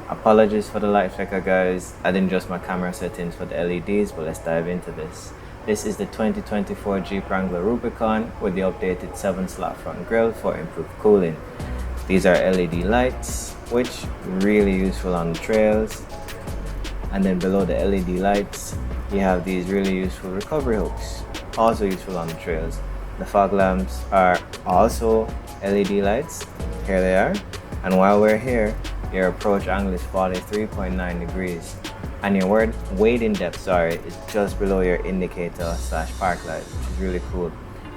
Apologies for the light flicker, guys. I didn't adjust my camera settings for the LEDs, but let's dive into this. This is the 2024 Jeep Wrangler Rubicon with the updated 7-slot front grille for improved cooling. These are LED lights, which really useful on the trails. And then below the LED lights, you have these really useful recovery hooks, also useful on the trails. The fog lamps are also LED lights. Here they are. And while we're here, your approach angle is 43.9 degrees. And your wading depth, is just below your indicator / park light, which is really cool.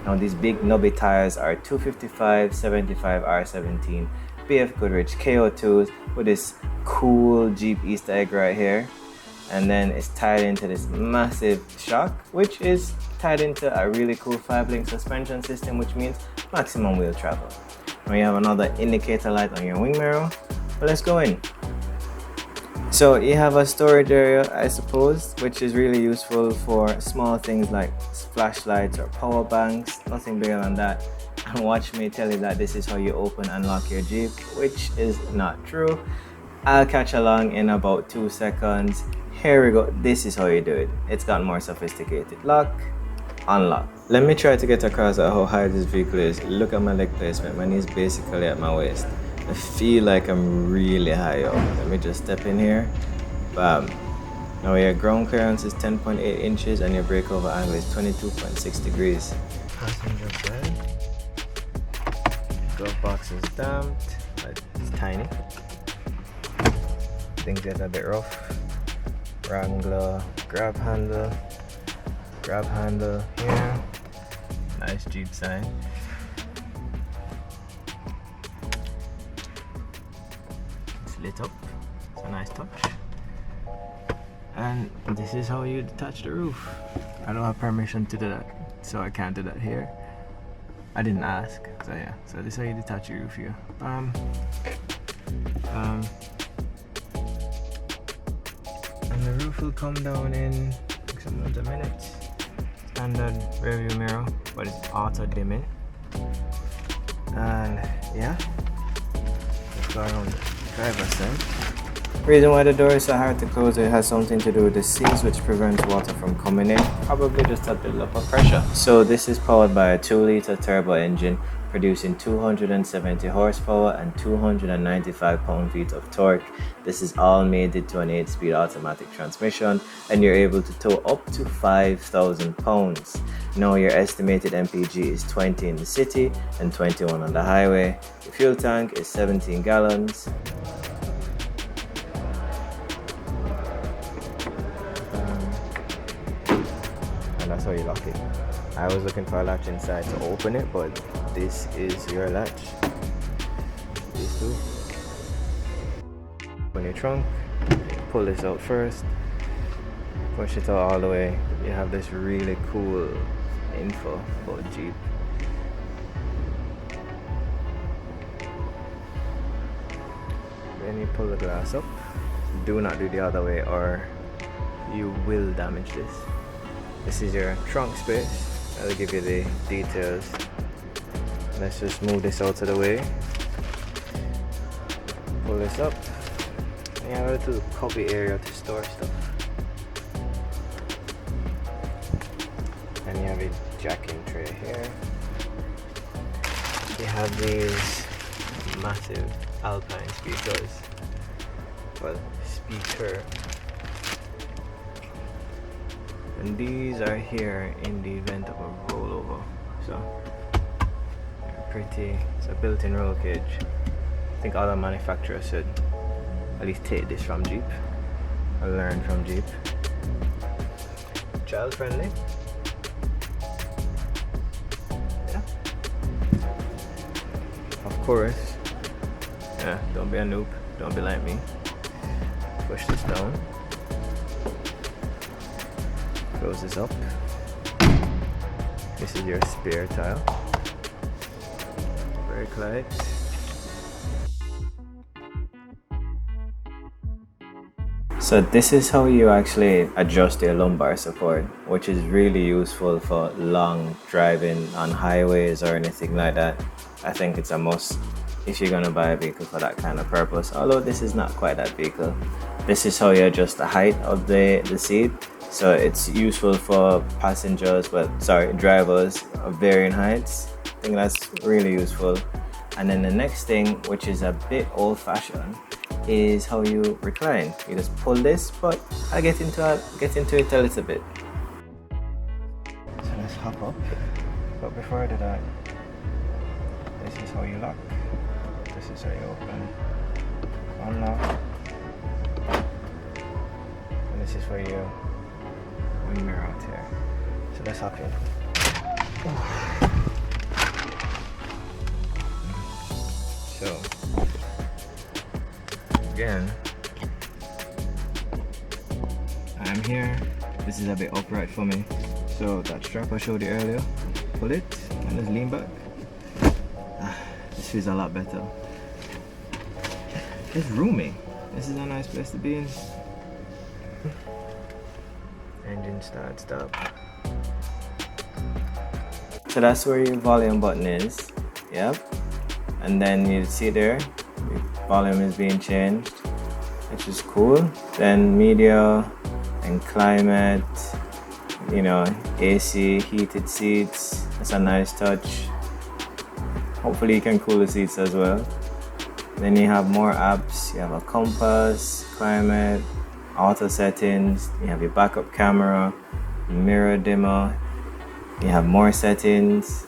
Now these big knobby tires are 255 75 R17 BF Goodrich KO2s with this cool Jeep Easter egg right here. And then it's tied into this massive shock, which is tied into a really cool 5-link suspension system, which means maximum wheel travel. Now you have another indicator light on your wing mirror, but let's go in. So you have a storage area, I suppose, which is really useful for small things like flashlights or power banks, nothing bigger than that. And watch me tell you that this is how you open and lock your Jeep, which is not true. I'll catch along in about 2 seconds. Here we go. This is how you do it. It's got more sophisticated. Lock, unlock. Let me try to get across at how high this vehicle is. Look at my leg placement. My knee's basically at my waist. I feel like I'm really high up. Let me just step in here. Bam. Now your ground clearance is 10.8 inches and your breakover angle is 22.6 degrees. Passenger side. Glove box is damped, but it's tiny. Things get a bit rough. Wrangler grab handle here. Nice Jeep sign. It's lit up. It's a nice touch. And this is how you detach the roof. I don't have permission to do that, so I can't do that here. I didn't ask, so yeah. So this is how you detach your roof here. And the roof will come down in some of the minutes. Standard rearview mirror, but it's auto dimming. And yeah, let's go around the driver's side. Reason why the door is so hard to close, it has something to do with the seals, which prevents water from coming in. Probably just a build-up of pressure. So this is powered by a 2-liter turbo engine, producing 270 horsepower and 295 pound-feet of torque. This is all mated to an 8-speed automatic transmission, and you're able to tow up to 5,000 pounds. Now your estimated MPG is 20 in the city and 21 on the highway. The fuel tank is 17 gallons. And that's how you lock it. I was looking for a latch inside to open it, but this is your latch. These two. Open your trunk, pull this out first, push it out all the way. You have this really cool info about Jeep. Then you pull the glass up. Do not do the other way or you will damage this. This is your trunk space. I'll give you the details. Let's just move this out of the way. Pull this up. And you have a little cubby area to store stuff. And you have a jacking tray here. You have these massive Alpine speakers. Well, speaker. And these are here in the event of a rollover. So they're pretty. It's a built-in roll cage. I think other manufacturers should at least take this from Jeep or learn from Jeep. Child friendly. Yeah. Of course. Yeah, don't be a noob. Don't be like me. Push this down. Close this up. This is your spare tire. Brake lights. So this is how you actually adjust your lumbar support, which is really useful for long driving on highways or anything like that. I think it's a must. if you're gonna buy a vehicle for that kind of purpose. Although this is not quite that vehicle. This is how you adjust the height of the seat. So it's useful for passengers, drivers of varying heights. I think that's really useful. And then the next thing, which is a bit old-fashioned, is how you recline. You just pull this, but I'll get into it a little bit. So let's hop up. But before I do that, this is how you lock. This is how you open. Unlock. And this is where you mirror out here. So let's hop in. So again, I'm here. This is a bit upright for me. So that strap I showed you earlier, pull it and just lean back. This feels a lot better. It's roomy. This is a nice place to be in. Engine start, stop. So that's where your volume button is. Yep. And then you see there, the volume is being changed, which is cool. Then media and climate, you know, AC, heated seats. That's a nice touch. Hopefully you can cool the seats as well. Then you have more apps. You have a compass, climate, auto settings. You have your backup camera, mirror dimmer. You have more settings.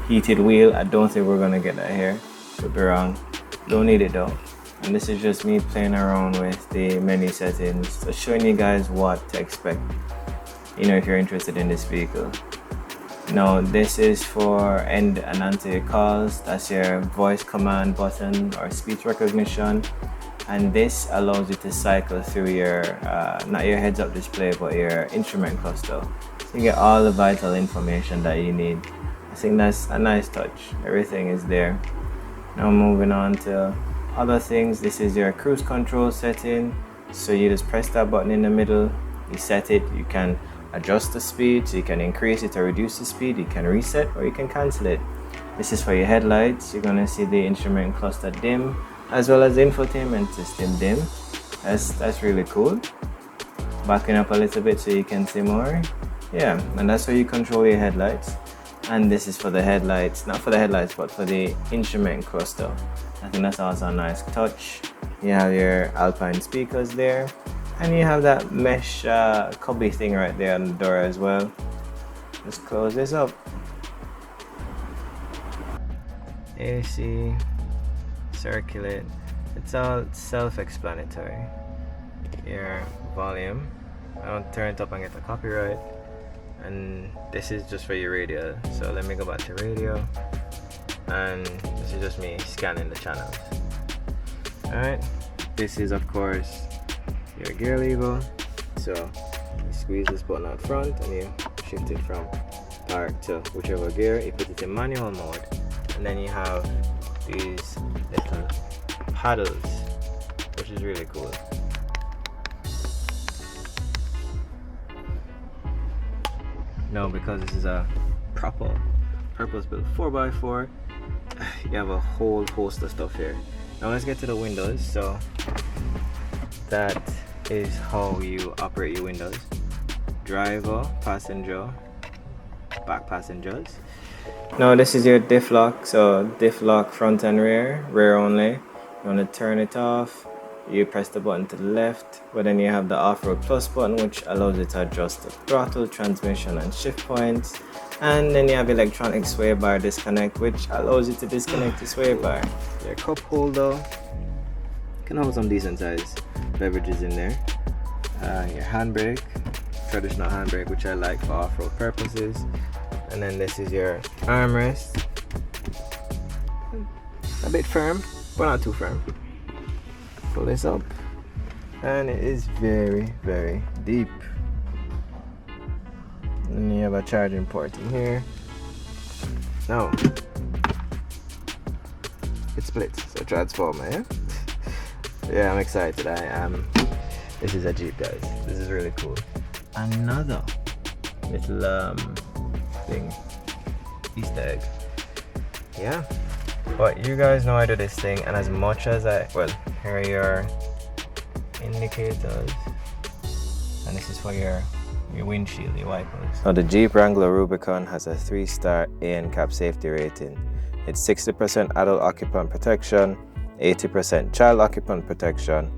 Heated wheel. I don't think we're gonna get that here. Could be wrong. Don't need it though. And this is just me playing around with the menu settings, so showing you guys what to expect, you know, if you're interested in this vehicle. Now this is for end and answer calls. That's your voice command button or speech recognition, and this allows you to cycle through your not your heads-up display but your instrument cluster, so you get all the vital information that you need. I think that's a nice touch. Everything is there. Now moving on to other things. This is your cruise control setting. So you just press that button in the middle, you set it. You can adjust the speed, so you can increase it or reduce the speed. You can reset or you can cancel it. This is for your headlights. You're gonna see the instrument cluster dim as well as the infotainment system dim. That's really cool. Backing up a little bit so you can see more. Yeah, and that's how you control your headlights. And this is for the headlights, not for the headlights but for the instrument cluster. I think that's also a nice touch. You have your Alpine speakers there, and you have that mesh cubby thing right there on the door as well. Let's close this up. AC, circulate, it's all self-explanatory. Your volume, I don't turn it up and get a copyright. And this is just for your radio. So let me go back to radio, and this is just me scanning the channels. Alright, this is of course your gear lever. So you squeeze this button out front and you shift it from park to whichever gear. You put it in manual mode, and then you have these little paddles, which is really cool. No, because this is a proper purpose-built 4x4, you have a whole host of stuff here. Now let's get to the windows. So that is how you operate your windows. Driver, passenger, back passengers. Now this is your diff lock. So diff lock front and rear, rear only. You want to turn it off, you press the button to the left, but then you have the off-road plus button, which allows you to adjust the throttle, transmission and shift points. And then you have electronic sway bar disconnect, which allows you to disconnect the sway bar. Your cup holder, can hold some decent size beverages in there. Your handbrake, traditional handbrake, which I like for off-road purposes. And then this is your armrest, a bit firm but not too firm. Pull this up, and it is very, very deep. And you have a charging port in here. Now it splits, so transformer. Yeah, yeah, I'm excited. I am. This is a Jeep, guys. This is really cool. Another little thing, Easter egg. Yeah, But you guys know I do this thing, and as much as well, here are your indicators, and this is for your windshield, your wipers. Now the Jeep Wrangler Rubicon has a 3-star ANCAP safety rating. It's 60% adult occupant protection, 80% child occupant protection,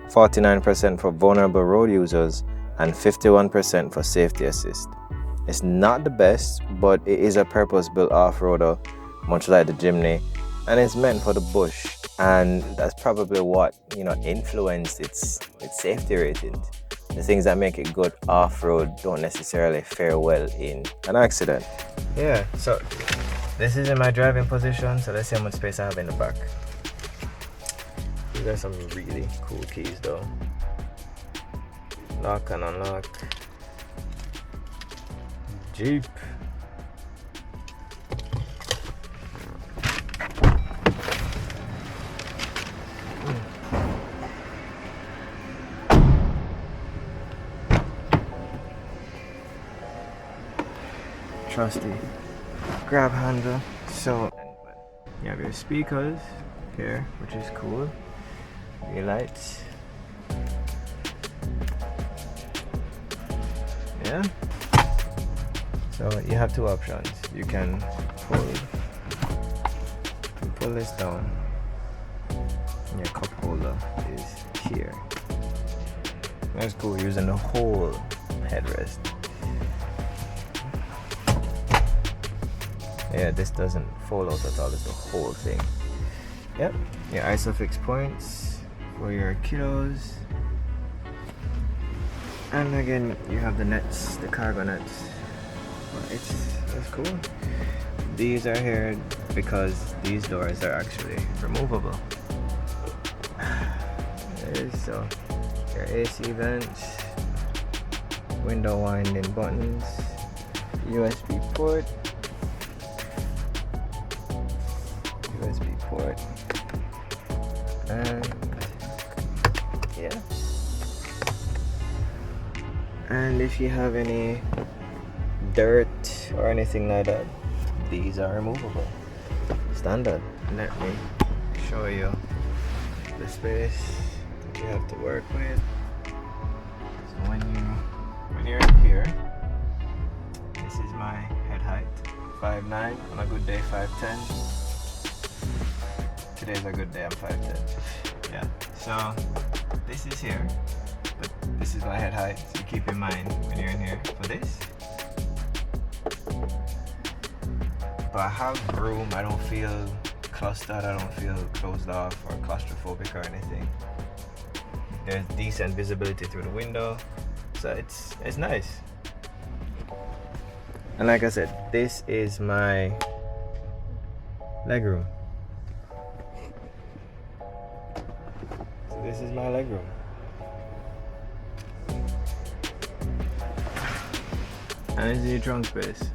49% for vulnerable road users, and 51% for safety assist. It's not the best, but it is a purpose-built off-roader, much like the Jimny, and it's meant for the bush, and that's probably what influenced its safety rating. The things that make it good off-road don't necessarily fare well in an accident. Yeah, so this is in my driving position, so let's see how much space I have in the back. These are some really cool keys though. Lock and unlock. Jeep. Trusty grab handle. So you have your speakers here, which is cool. Your lights. Yeah. So you have two options. You can pull this down, and your cup holder is here. That's cool, using the whole headrest. Yeah, this doesn't fold out at all, it's the whole thing. Yep, your isofix points for your kiddos. And again, you have the nets, the cargo nets. It's cool. These are here because these doors are actually removable. So your AC vents, window winding buttons, USB port, and yeah. And if you have any dirt or anything like that, these are removable. Standard. Let me show you the space that you have to work with. So when you're in here, this is my head height, 5'9", on a good day 5'10". Today's a good day, I'm 5'10". Yeah. So this is here, but this is my head height. So keep in mind when you're in here for this. But I have room. I don't feel clustered. I don't feel closed off or claustrophobic or anything. There's decent visibility through the window, so it's nice. And like I said, this is my legroom. So this is my legroom. And this is your trunk space.